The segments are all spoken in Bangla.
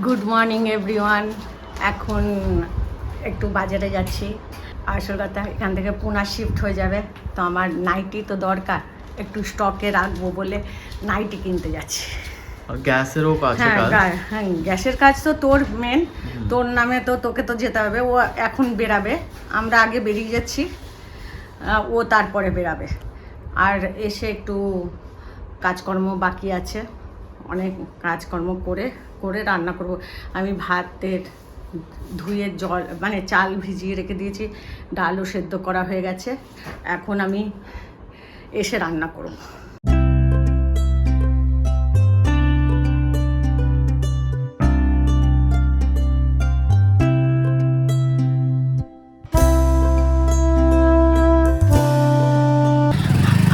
Good morning everyone. এখন একটু বাজারে যাচ্ছি। আসল কথা এখান থেকে পুনা শিফট হয়ে যাবে, তো আমার নাইটি তো দরকার, একটু স্টকে রাখবো বলে নাইটি কিনতে যাচ্ছি। গ্যাসেরও কাজ। হ্যাঁ, গ্যাসের কাজ তো তোর মেন, তোর নামে তো তোকে তো যেতে হবে। ও এখন বেরাবে, আমরা আগে বেরিয়ে যাচ্ছি, ও তারপরে বেরাবে। আর এসে একটু কাজকর্ম বাকি আছে, অনেক কাজকর্ম করে রান্না করব। আমি ভাতের ধুয়ে জল মানে চাল ভিজিয়ে রেখে দিয়েছি, ডালও সেদ্ধ করা হয়ে গেছে, এখন আমি এসে রান্না করব।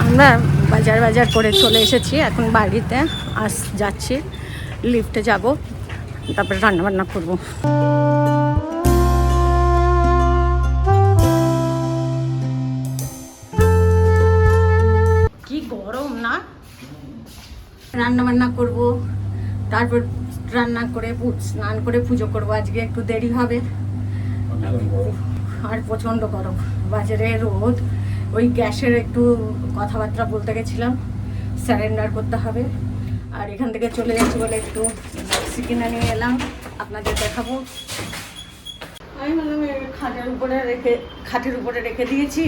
আমরা বাজার করে চলে এসেছি, এখন বাড়িতে যাচ্ছি, লিফটে যাব, তারপরে রান্নাবান্না করব। কি গরম না, রান্নাবান্না করব, তারপর রান্না করে স্নান করে পুজো করব। আজকে একটু দেরি হবে, আর প্রচণ্ড গরম, বাজারে রোদ। ওই গ্যাসের একটু কথাবার্তা বলতে গেছিলাম, স্যারেন্ডার করতে হবে। আর এখান থেকে চলে যাচ্ছি বলে একটু বক্সি কিনে নিয়ে এলাম, আপনাদের দেখাবো। আমি বললাম খাটের উপরে রেখে দিয়েছি,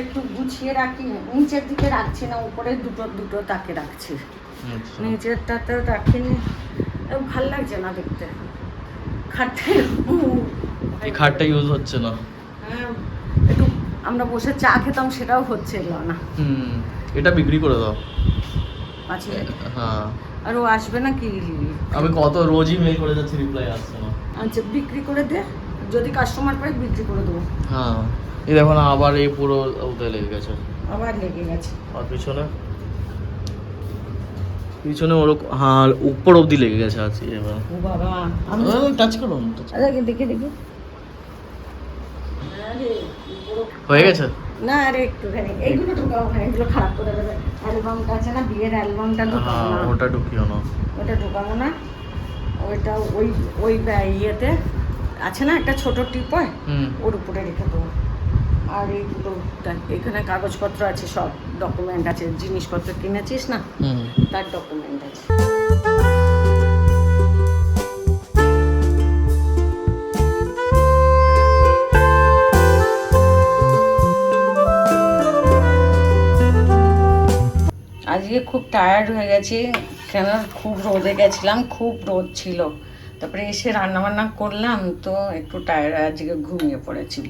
একটু গুছিয়ে রাখি, নিচের দিকে রাখছি না, উপরে দুটো তাকে রাখছি, নিচেরটাতে রাখিনি, ভাল লাগছে না দেখতে। খাটটা ইউজ হচ্ছে না। হ্যাঁ, একটু আমরা বসে চা খেতাম, সেটাও হচ্ছে না। এটা বিক্রি করে দাও। আচ্ছা, হ্যাঁ, আর ও আসবে না কি? আমি কত রোজই মেল করে যাচ্ছি, রিপ্লাই আসছে না। আচ্ছা, বিক্রি করে দে, যদি কাস্টমার পাই বিক্রি করে দেবো। হ্যাঁ, এই দেখো না, আবার এই পুরো ওতে লেগে গেছে, আবার লেগে গেছে। আর পিছনে ওর, হ্যাঁ, উপর অবধি লেগে গেছে আছে। এবার ও বাবা, আমি টাচ করো, দেখি হয়ে গেছে না। আরে একটুখানি এইগুলো ঢুকাবো না, এগুলো খারাপ করে দেবে। অ্যালবামটা আছে না, বিয়ের অ্যালবামটা ঢুকাবো না, ওটা ঢুকিও না, ওটা ঢুকাবো না। ওইটা ওই ইয়েতে আছে না একটা ছোট টিপয়, ওর উপরে রেখে দেবো। আর এইগুলো এখানে কাগজপত্র আছে, সব ডকুমেন্ট আছে, জিনিসপত্র কিনেছিস না, তার ডকুমেন্ট আছে। আজকে খুব টায়ার্ড হয়ে গেছি, কেন খুব রোদে গেছিলাম, খুব রোদ ছিল। তারপরে এসে রান্নাবান্না করলাম, তো একটু টায়ার্ড, আজকে ঘুমিয়ে পড়েছি,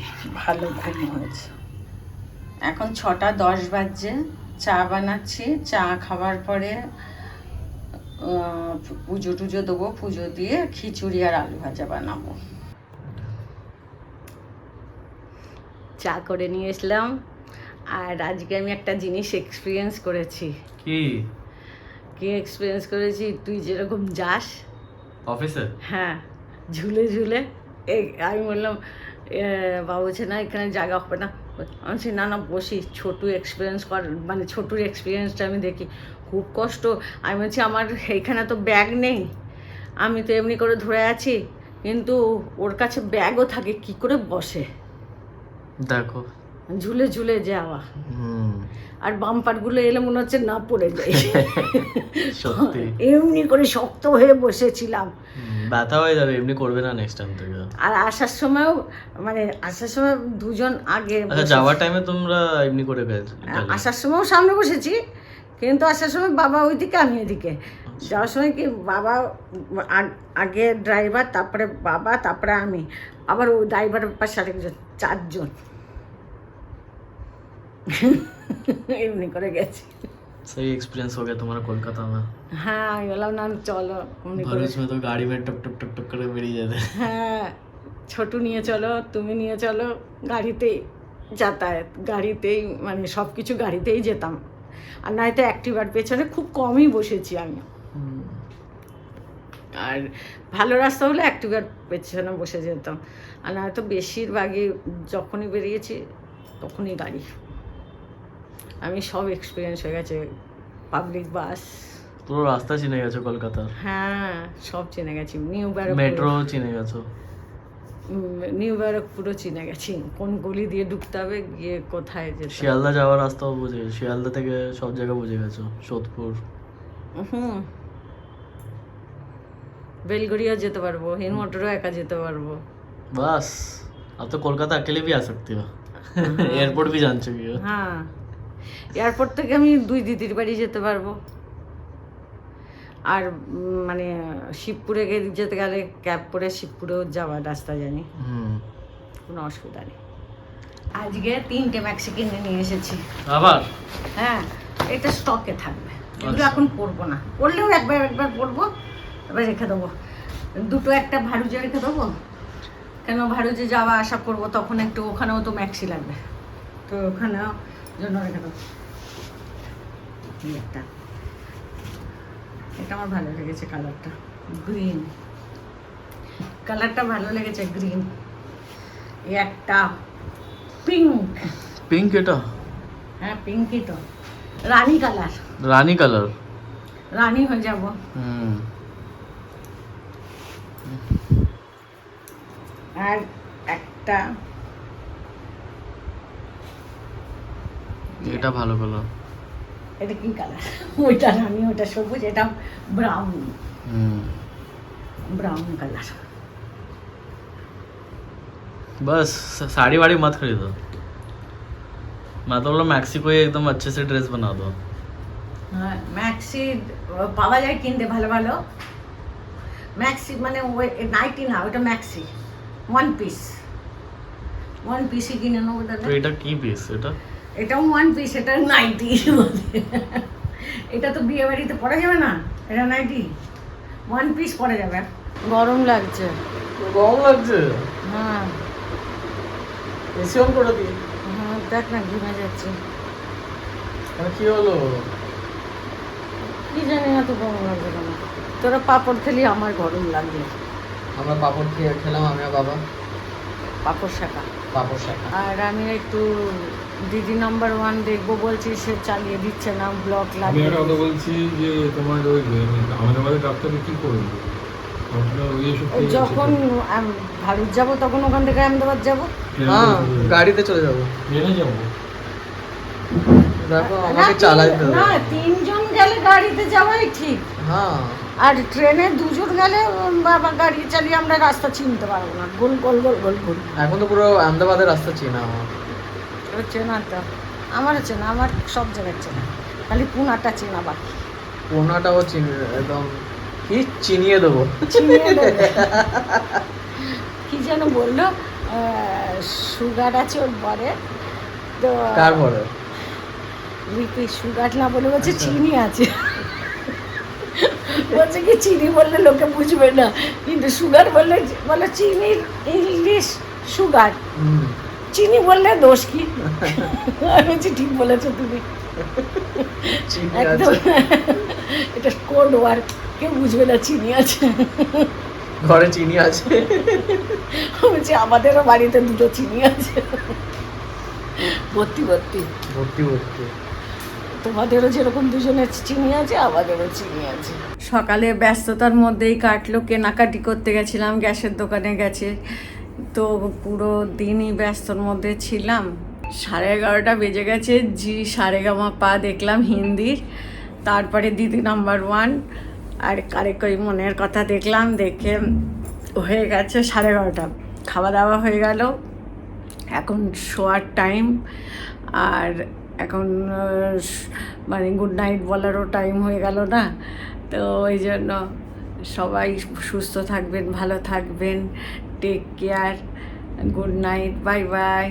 ভালো ঘুম হয়েছে। এখন 6:10 বাজছে, চা বানাচ্ছি, চা খাবার পরে পুজো টুজো দেবো, পুজো দিয়ে খিচুড়ি আর আলু ভাজা বানাবো। চা করে নিয়ে এসলাম, আর আজকে আমি একটা জিনিস এক্সপিরিয়েন্স করেছি। কি এক্সপিরিয়েন্স করেছি? তুই যেরকম যাস অফিসে, হ্যাঁ, ঝুলে আমি বললাম বাবু বলছে না এখানে জায়গা হবে না। আমি বলছি না বসি, ছোটু এক্সপিরিয়েন্স মানে ছোটুর এক্সপিরিয়েন্সটা আমি দেখি, খুব কষ্ট। আমি বলছি আমার এইখানে তো ব্যাগ নেই, আমি তো এমনি করে ধরে আছি, কিন্তু ওর কাছে ব্যাগও থাকে, কি করে বসে দেখো, ঝুলে যাওয়া। আর বাম্পারগুলো এলে মনে হচ্ছে না পড়ে যায়, সত্যি এমনি করে শক্ত হয়ে বসেছিলাম। ব্যথা হয়ে যাবে, এমনি করবে না নেক্সট টাইম থেকে। আর আসার সময় দুজন আগে, যাওয়ার টাইমে তোমরা এমনি করে গেছো? আসার সময়ও সামনে বসেছি, কিন্তু আসার সময় বাবা ওইদিকে, আমি এদিকে। যাওয়ার সময় কি বাবা আগে ড্রাইভার, তারপরে বাবা, তারপরে আমি, আবার ওই ড্রাইভারের পাশে আরেকজন, 4 জন এমনি করে গেছি। सही एक्सपीरियंस हो गया तुम्हारा कोलकाता में। हाँ, আমি বললাম না চলো, भरूच में तो गाड़ी में टप टप टप टप করে বেরিয়ে যেতে। হ্যাঁ, ছোটু নিয়ে চলো, তুমি নিয়ে চলো, গাড়িতেই যাতায়াত, গাড়িতেই মানে সব কিছু গাড়িতেই যেতাম। আর নয়তো অ্যাক্টিভার পেছনে খুব কমই বসেছি আমি। আর ভালো রাস্তা হলে অ্যাক্টিভার পেছনে বসে যেতাম, আর নয়তো বেশিরভাগই যখনই বেরিয়েছি তখনই গাড়ি। আমি সব এক্সপিরিয়েন্স হয়ে গেছে, পাবলিক বাস, পুরো রাস্তা চিনে গেছো কলকাতার। হ্যাঁ সব চিনে গেছি, নিউ ব্যারাকপুর, মেট্রো চিনে গেছো। নিউ ব্যারাকপুরও চিনে গেছি, কোন গলি দিয়ে ঢুকতে হবে, গিয়ে কোথায় যেতে। শিয়ালদা যাওয়ার রাস্তাও বুঝে গেছো, শিয়ালদা থেকে সব জায়গা বুঝে গেছো, সোদপুর। হুম, बेलगुड़िया যেতে পারবো, হিনমোটরও একা যেতে পারবো। बस अब तो कोलकाता अकेले भी आ सकती हो। एयरपोर्ट भी जान चुकी हो। হ্যাঁ, এয়ারপোর্ট থেকে আমি 2 দিদির বাড়ি যেতে পারবো। আর মানে শিবপুরে যেতে গেলে ক্যাব করে শিবপুরেও যাওয়ার রাস্তা জানি, কোনো অসুবিধা নেই। আজকে 3টে ম্যাক্সি কিনে নিয়ে এসেছি আবার। হ্যাঁ, এটা স্টকে থাকবে, এগুলো আচ্ছা। এখন পরবো না, পরলেও একবার পরবো, এবার রেখে দেবো। দুটো একটা ভারুজে রেখে দেবো, কেন ভারুজে যাওয়া আসা করবো, তখন একটু ওখানেও তো ম্যাক্সি লাগবে, তো ওখানেও জন্য রেখে দেবো। এই একটা, এটা আমার ভালো লেগেছে কালারটা, গ্রিন কালারটা ভালো লেগেছে, গ্রিন। এই একটা পিঙ্ক, पिंक এটা? হ্যাঁ পিঙ্কই তো, রানী কালার, রানী কালার, রানী হয়ে যাবো। আর একটা এটা ভালো কালার। এটা কি কালার? ওইটা রানী, ওটা সবুজ, এটা ব্রাউন, ब्राउन कलर। बस साड़ी वाड़ी मत खरीदो, मैं तो बोला मैक्सी को ही एकदम अच्छे से ड्रेस बना दो। হ্যাঁ ম্যাক্সি পাওয়া যায় কিনতে ভালো ভালো, ম্যাক্সি মানে ওই নাইটি না, ওটা ম্যাক্সি ওয়ান পিসই কিনে নেবো দাদা। তো এটা কি পিস? এটাও ওয়ান পিস, এটা নাইটি। এটা তো বিয়ে বাড়িতে পরা যাবে না, এটা নাইটি ওয়ান পিস পরা যাবে। গরম লাগছে, গরম লাগছে? হ্যাঁ এসি অন করে দিই। হ্যাঁ দেখ না ঘুমে যাচ্ছে, কি হলো? কি জানি এত গরম লাগছে কেন। তোরা পাপড় খেলি, আমার গরম লাগবে। আমরা পাপড় খেলাম, আমি আর বাবা পাপড় শাকা, পাপড় শাকা। আর আমি একটু দিদি নাম্বার 1 দেখবো বলছি, সে চালিয়ে দিচ্ছে না, ব্লক আমি লাগবে। একটা কথা বলছি যে তোমার ওই আমাদের ডাক্তারে কি করবে? যখন ভারত যাবো তখন ওখান থেকে আহমেদাবাদ যাবো। হ্যাঁ গাড়িতে চলে যাবো, ট্রেনে যাবো। দেখো আমাকে চালাতে হবে না, 3 জন গেলে গাড়িতে যাওয়াই ঠিক। হ্যাঁ, আর ট্রেনে 2 জন গেলে বাবা গাড়ি চালিয়ে আমরা রাস্তা চিনতে পারবো না, গোল গোল গোল গোল গোল। এখন তো পুরো আহমেদাবাদের রাস্তা চেনা আমার। চেনা তো আমারও চেনা, আমার সব জায়গায় চেনা, খালি পুনাটা চেনা বাকি। পুনাটাও চিনি একদম, কি চিনিয়ে দেবো। চিনিয়ে দেবো। কি যেন বললো, সুগার আছে ওর পরে, তো কার পরে? বিপি সুগার না বলে বলছে চিনি আছে, বলছে কি চিনি বললে লোকে বুঝবে না, কিন্তু সুগার বললে বলে চিনির ইংলিশ সুগার, চিনি বললে দোষ কি? আমি বলছি ঠিক বলেছো তুমি, একদম এটা কোড ওয়ার্ড, কেউ বুঝবে না চিনি আছে, ঘরে চিনি আছে। বলছি আমাদেরও বাড়িতে 2টো চিনি আছে, ভর্তি ভর্তি ভর্তি ভর্তি। তোমাদেরও যেরকম 2জনের চিনি আছে, আমাদেরও চিনি আছে। সকালে ব্যস্ততার মধ্যেই কাটলো, কেনাকাটি করতে গেছিলাম, গ্যাসের দোকানে গেছে, তো পুরো দিনই ব্যস্তর মধ্যে ছিলাম। 11:30 বেজে গেছে, সারেগামাপা দেখলাম হিন্দির, তারপরে দিদি নাম্বার 1 আর কারে কই মনের কথা দেখলাম, দেখে হয়ে গেছে 11:30, খাওয়া দাওয়া হয়ে গেল, এখন শোয়ার টাইম, আর এখন মানে গুড নাইট বলারও টাইম হয়ে গেল না, তো ওই জন্য সবাই সুস্থ থাকবেন, ভালো থাকবেন, take care, good night, bye by.